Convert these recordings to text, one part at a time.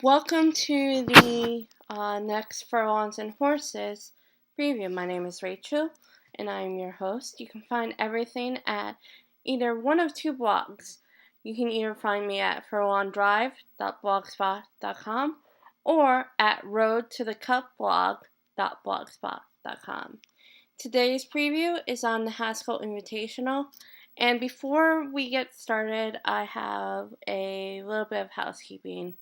Welcome to the next Furlongs and Horses preview. My name is Rachel, and I am your host. You can find everything at either one of two blogs. You can either find me at furlongdrive.blogspot.com or at roadtothecupblog.blogspot.com. Today's preview is on the Haskell Invitational. And before we get started, I have a little bit of housekeeping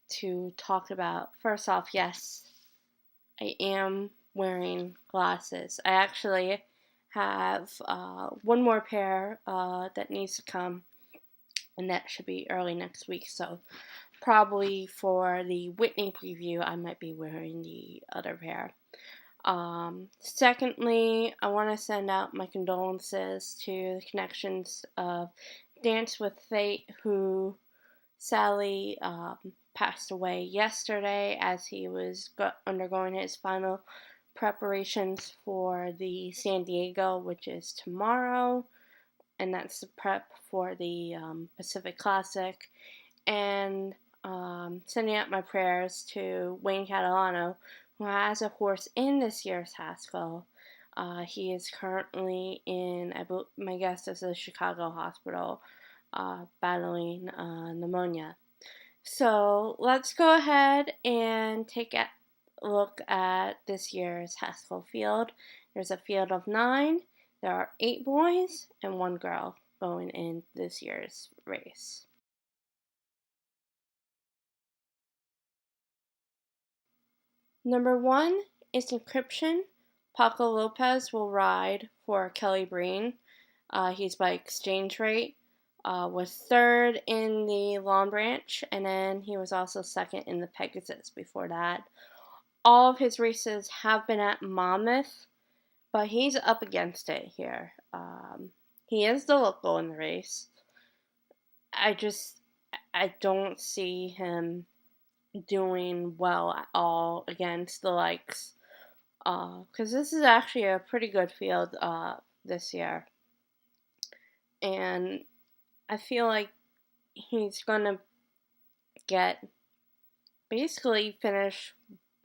to talk about. First off, yes, I am wearing glasses. I actually have one more pair that needs to come, and that should be early next week. So probably for the Whitney preview, I might be wearing the other pair. Secondly, I want to send out my condolences to the connections of Dance with Fate, who sadly passed away yesterday as he was undergoing his final preparations for the San Diego, which is tomorrow, and that's the prep for the Pacific Classic. And sending out my prayers to Wayne Catalano, who has a horse in this year's Haskell. He is currently in, my guess is a Chicago hospital, battling pneumonia. So let's go ahead and take a look at this year's Haskell field. There's a field of 9. There are 8 boys and 1 girl going in this year's race. Number 1 is Encryption. Paco Lopez will ride for Kelly Breen. He's by exchange rate. Was 3rd in the Long Branch, and then he was also 2nd in the Pegasus before that. All of his races have been at Monmouth, but he's up against it here. He is the local in the race. I don't see him doing well at all against the likes, because this is actually a pretty good field this year, and I feel like he's gonna finish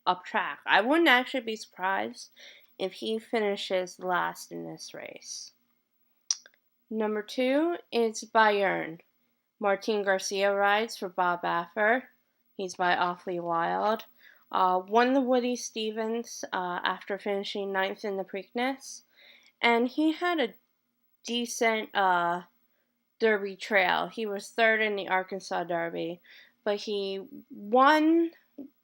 up track. I wouldn't actually be surprised if he finishes last in this race. Number 2 is Bayern. Martin Garcia rides for Bob Baffer. He's by Awfully Wild. Won the Woody Stevens after finishing 9th in the Preakness. And he had a decent Derby trail. He was 3rd in the Arkansas Derby, but he won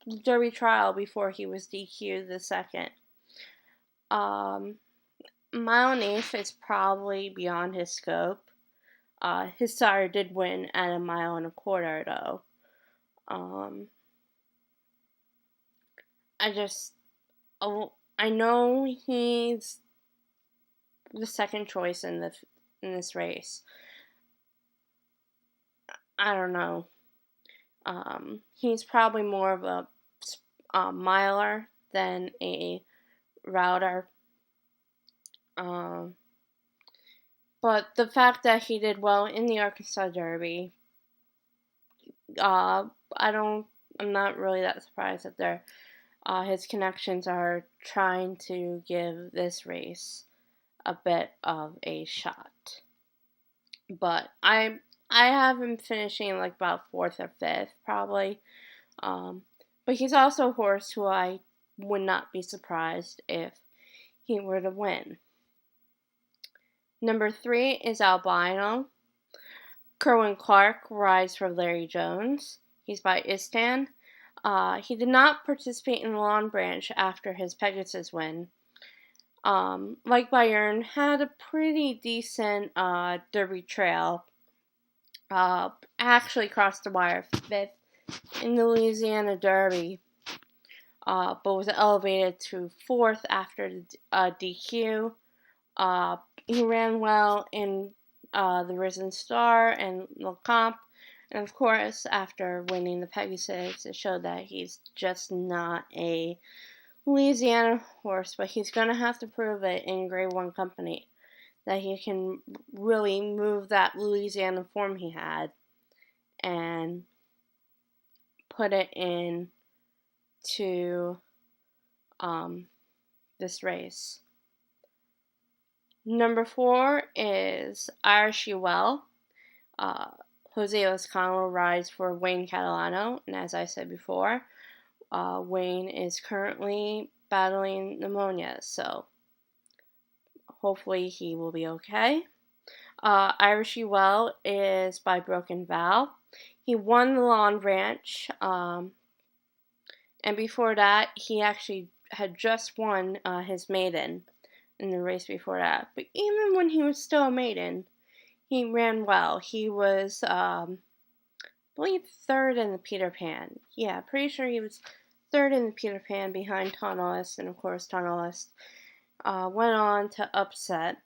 the Derby trial before he was DQ'd the 2nd. Mile and 1/8 is probably beyond his scope. His sire did win at a 1.25 miles, though. I know he's the second choice in this race. I don't know. He's probably more of a miler than a router. But the fact that he did well in the Arkansas Derby, I'm not really that surprised that his connections are trying to give this race a bit of a shot. But I have him finishing like about 4th or 5th probably. But he's also a horse who I would not be surprised if he were to win. Number 3 is Albino. Kerwin Clark rides for Larry Jones. He's by Istan. He did not participate in the Long Branch after his Pegasus win. Like Bayern, had a pretty decent Derby trail. Actually crossed the wire 5th in the Louisiana Derby, but was elevated to 4th after the DQ. He ran well in the Risen Star and Le Comp, and of course, after winning the Pegasus, it showed that he's just not a Louisiana horse, but he's going to have to prove it in Grade 1 company, that he can really move that Louisiana form he had and put it in to this race. Number 4 is Irish UL. Jose Lezcano rides for Wayne Catalano, and as I said before, Wayne is currently battling pneumonia, so hopefully he will be okay. Irish UL is by Broken Val. He won the Lawn Ranch, and before that, he actually had just won his maiden in the race before that. But even when he was still a maiden, he ran well. He was, I believe, third in the Peter Pan. Yeah, pretty sure he was third in the Peter Pan behind Tunnelist, and of course Tunnelist went on to upset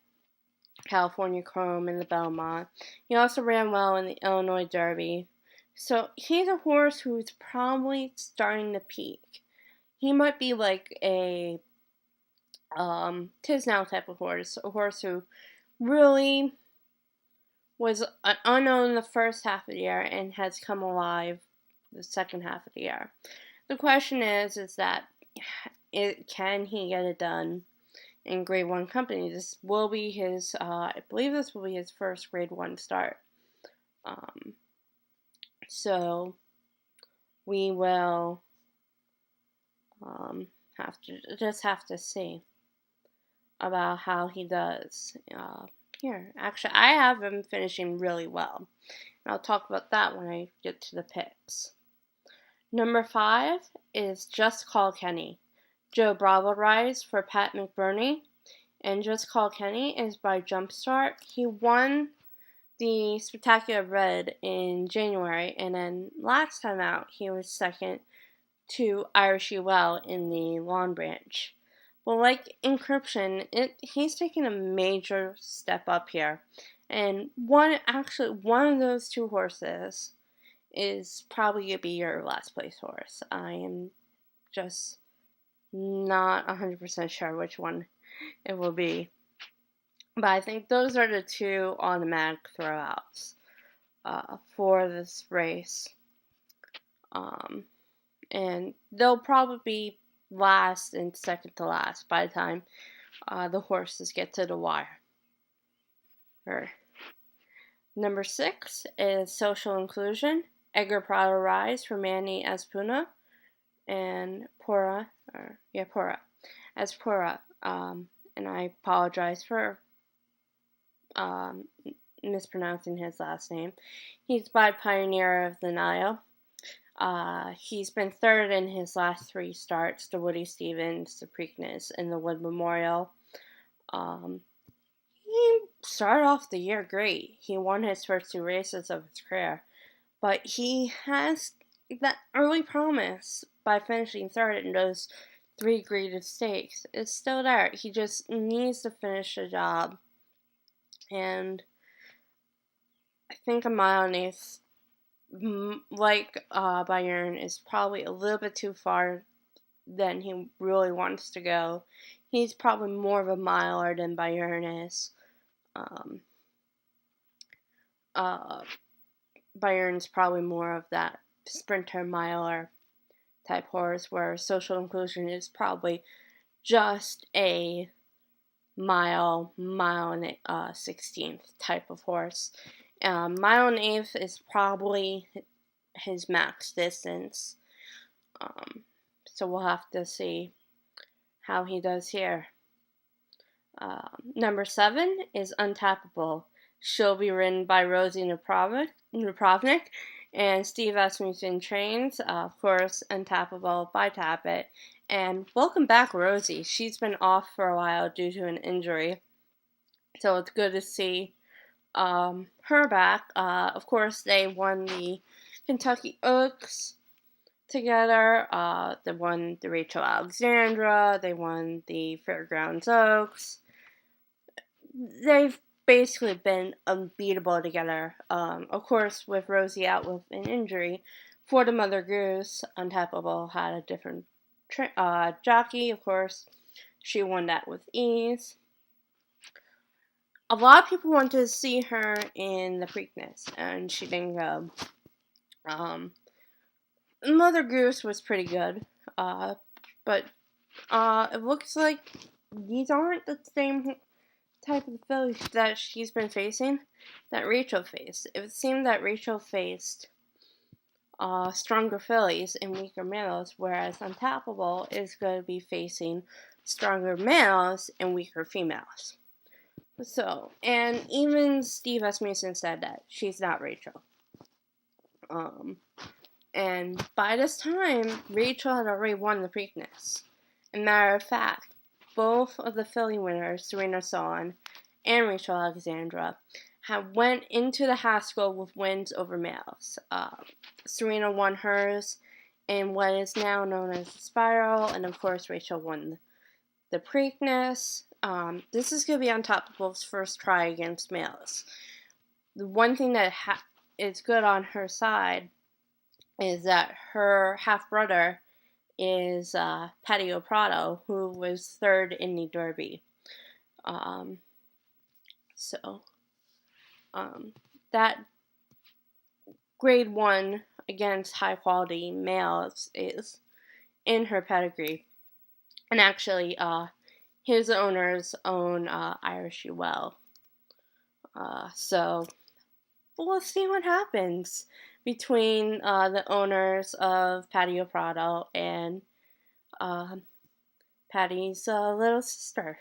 California Chrome in the Belmont. He also ran well in the Illinois Derby. So he's a horse who's probably starting to peak. He might be like a Tisnow type of horse, a horse who really was unknown the first half of the year and has come alive the second half of the year. The question is that can he get it done in Grade 1 company? This will be his, I believe this will be his first Grade 1 start. So we will have to see about how he does here. Actually, I have him finishing really well. And I'll talk about that when I get to the picks. Number 5 is Just Call Kenny. Joe Bravo rides for Pat McBurney. And Just Call Kenny is by Jumpstart. He won the Spectacular Red in January, and then last time out, he was second to Irish UL in the Lawn Branch. But like Encryption, he's taking a major step up here. And one of those two horses is probably going to be your last place horse. I am just not 100% sure which one it will be. But I think those are the two automatic throwouts for this race. And they'll probably be last and second to last by the time the horses get to the wire. Number 6 is Social Inclusion. Edgar Prado rides for Manny Espuna and Pora. And I apologize for mispronouncing his last name. He's by Pioneer of the Nile. He's been third in his last 3 starts, the Woody Stevens, the Preakness, and the Wood Memorial. He started off the year great. He won his first 2 races of his career, but he has that early promise by finishing third in those 3 graded stakes. It's still there. He just needs to finish the job. And I think a mile and eighth, like Bayern, is probably a little bit too far than he really wants to go. He's probably more of a miler than Bayern is. Bayern's probably more of that sprinter miler type horse, where Social Inclusion is probably just a mile and 16th type of horse. Mile and eighth is probably his max distance. So we'll have to see how he does here. Number 7 is Untappable. She'll be ridden by Rosie Napravnik and Steve Asmussen trains. Of course, Untappable by Tappet. And welcome back, Rosie. She's been off for a while due to an injury. So it's good to see her back. Of course, they won the Kentucky Oaks together. They won the Rachel Alexandra. They won the Fairgrounds Oaks. They've basically been unbeatable together. Of course, with Rosie out with an injury, for the Mother Goose, Untappable had a different jockey. Of course, she won that with ease. A lot of people wanted to see her in the Preakness, and she didn't go. Mother Goose was pretty good, but it looks like these aren't the same type of fillies that she's been facing that Rachel faced. It would seem that Rachel faced stronger fillies and weaker males, whereas Untappable is going to be facing stronger males and weaker females. So, and even Steve Asmussen said that she's not Rachel. And by this time, Rachel had already won the Preakness. As a matter of fact, both of the filly winners, Serena Solon and Rachel Alexandra, had went into the Haskell with wins over males. Serena won hers in what is now known as the Spiral, and of course Rachel won the Preakness. This is going to be Untapable's first try against males. The one thing that is good on her side is that her half-brother is Patio Prado, who was third in the Derby. That grade 1 against high-quality males is in her pedigree. And actually, his owners own Irish UL. So we'll see what happens between the owners of Patio Prado and Patty's little sister.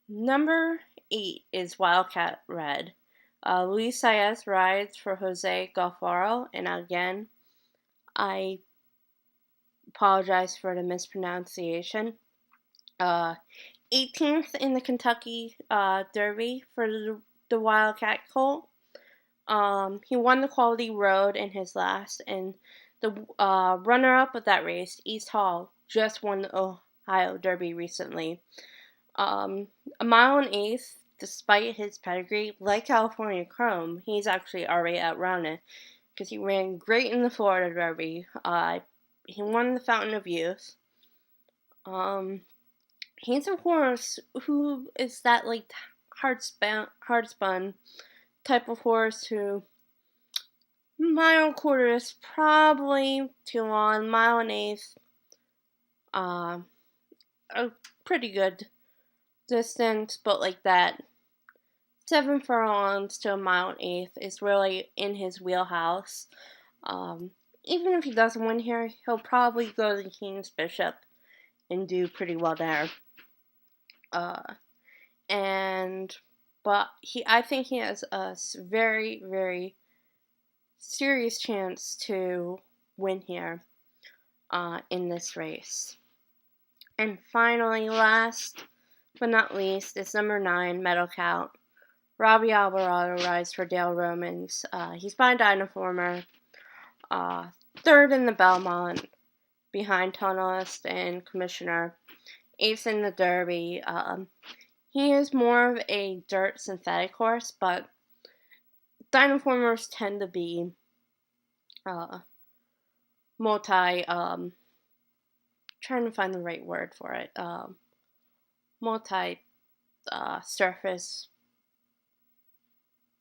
Number 8 is Wildcat Red. Luis Saez rides for Jose Galfaro, and again, I apologize for the mispronunciation. 18th in the Kentucky Derby for the Wildcat colt. He won the Quality Road in his last, and the runner-up of that race, East Hall, just won the Ohio Derby recently. A mile and eighth, despite his pedigree, like California Chrome, he's actually already outrun it because he ran great in the Florida Derby. He won the Fountain of Youth. He's a horse who is that like hard spun type of horse who mile and quarter is probably too long. Mile and eighth, a pretty good distance, but like that 7 furlongs to a mile and eighth is really in his wheelhouse. Even if he doesn't win here, he'll probably go to the King's Bishop and do pretty well there. But I think he has a very, very serious chance to win here in this race. And finally, last but not least, is number 9, Meadow Count. Robbie Alvarado rides for Dale Romans. He's by Dynaformer. Third in the Belmont, behind Tunnelist and Commissioner. 8th in the Derby. He is more of a dirt synthetic horse, but Dynaformers tend to be trying to find the right word for it. Surface.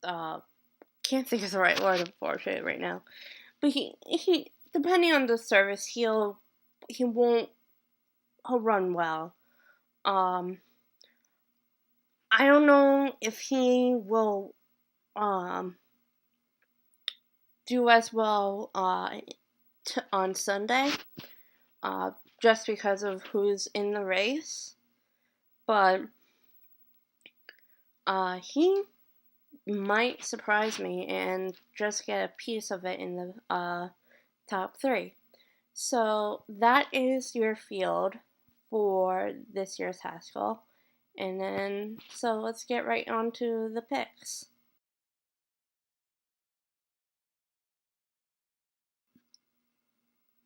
Can't think of the right word for it right now. But he depending on the service, he'll run well. I don't know if he will do as well on Sunday, just because of who's in the race. But he might surprise me and just get a piece of it in the top 3. So that is your field for this year's Haskell. And then, so let's get right on to the picks.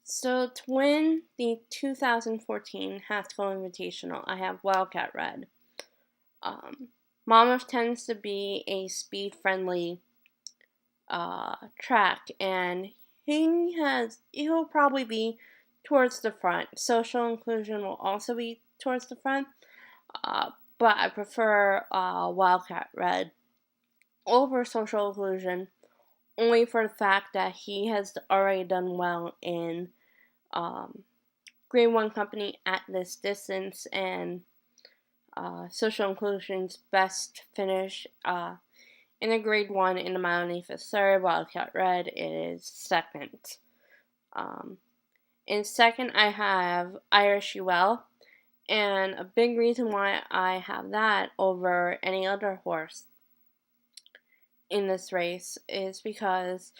So to win the 2014 Haskell Invitational, I have Wildcat Red. Monmouth tends to be a speed-friendly track, and he'll probably be towards the front. Social Inclusion will also be towards the front, but I prefer Wildcat Red over Social Inclusion only for the fact that he has already done well in grade 1 company at this distance, and social inclusion's best finish in a grade 1 in the mile underneath is third, Wildcat Red is second. In second, I have Irish UL, and a big reason why I have that over any other horse in this race is because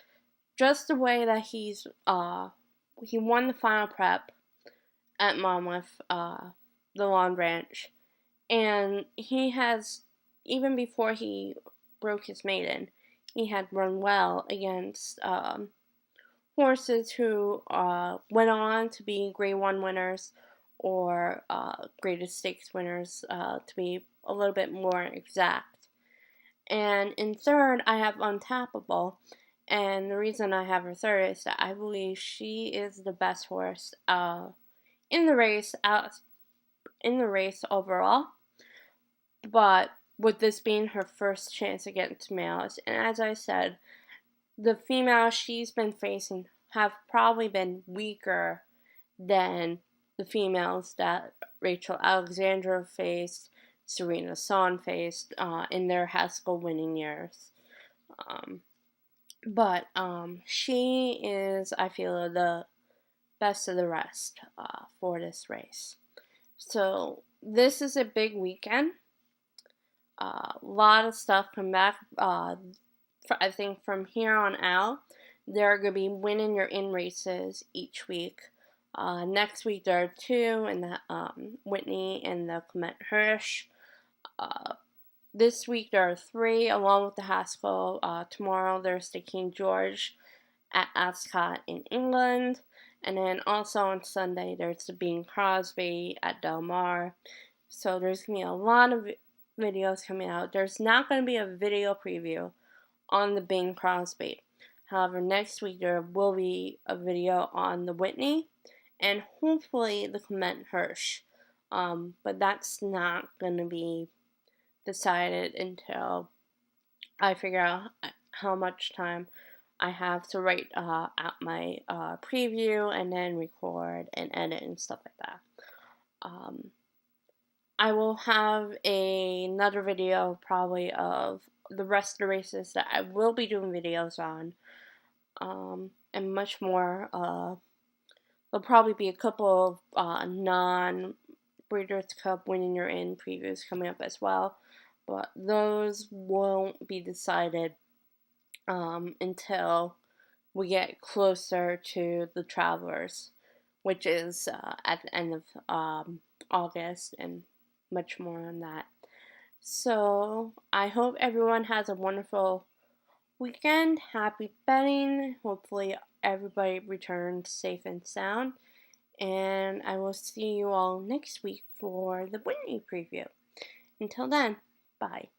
just the way that he won the final prep at Monmouth, the Long Branch, and he has, even before he broke his maiden, he had run well against horses who went on to be Grade 1 winners or Graded Stakes winners, to be a little bit more exact. And in third, I have Untappable. And the reason I have her third is that I believe she is the best horse in the race overall. But with this being her first chance against males, and as I said, the females she's been facing have probably been weaker than the females that Rachel Alexandra faced, Serena Son faced in their Haskell winning years. But she is, I feel, the best of the rest for this race. So this is a big weekend. A lot of stuff come back. I think from here on out, there are going to be winning your in races each week. Next week there are two in the Whitney and the Clement Hirsch. This week there are three along with the Haskell. Tomorrow there's the King George at Ascot in England. And then also on Sunday there's the Bing Crosby at Del Mar. So there's going to be a lot of videos coming out. There's not going to be a video preview on the Bing Crosby. However, next week there will be a video on the Whitney and hopefully the Clement Hirsch. But that's not going to be decided until I figure out how much time I have to write out my preview and then record and edit and stuff like that. I will have another video probably of the rest of the races that I will be doing videos on, and much more. There'll probably be a couple of non-Breeders' Cup winning your in previews coming up as well, but those won't be decided until we get closer to the Travelers, which is at the end of August, and much more on that. So I hope everyone has a wonderful weekend. Happy betting. Hopefully everybody returns safe and sound. And I will see you all next week for the Whitney preview. Until then, bye.